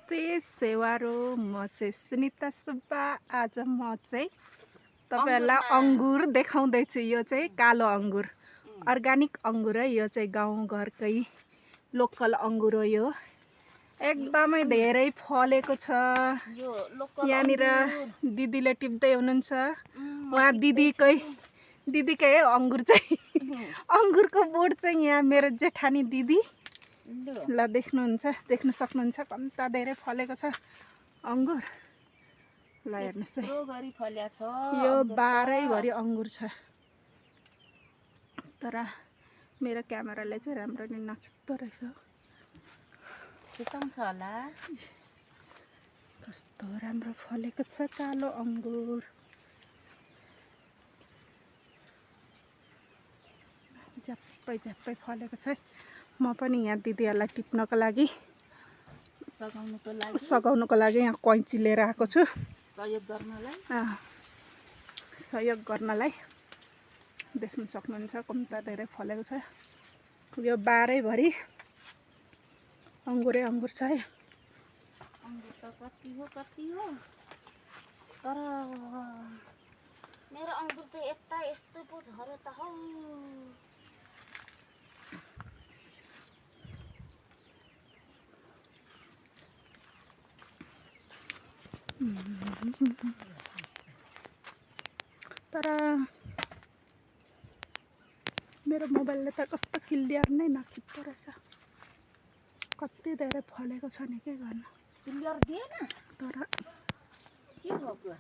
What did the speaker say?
नमस्ते सेवारो, म चाहिँ सुनिता सुब्बा। आज म चाहिँ तपाईहरुलाई अंगुर देखाउँदैछु। यो चाहिँ कालो अंगुर, अर्गानिक अंगुर है। यो चाहिँ गाउँघरकै लोकल अंगुर हो। यो एकदमै धेरै फलेको छ। यहाँनिर दिदीले टिप्दै हुनुहुन्छ। उहाँ दिदीकै अंगुर चाहिँ अंगुरको बोट चाहिँ यहाँ मेरो जेठानी दिदी ल देख्न सक्नुहुन्छ। कम्ता धेरै फलेको छ अंगुर। ल हेर्नुस् है, यो बारैभरि अंगुर छ। तर मेरो क्यामेराले चाहिँ राम्ररी नखिच्दो रहेछ। चिताउँछ होला। कस्तो राम्रो फलेको छ कालो अंगुर। झ्याप्पै फलेको छ। म पनि यहाँ दिदीहरुलाई टिप्नको लागि सघाउनको लागि यहाँ कैँची लिएर आएको छु। सहयोग गर्नलाई। देख्न सक्नुहुन्छ कम्ता धेरै फलेको छ। यो बारैभरि अंगुरै अंगुर छ है। अंगुर त कति हो तर मेरो अंगुर त यता यस्तो पो झर्यो त हौ। तर मेरो मोबाइलले त कस्तो क्लियर नै नखिच्दो रहेछ। कति धेरै फलेको छ नि, के गर्नु। क्लियर दिएन तर के भयो?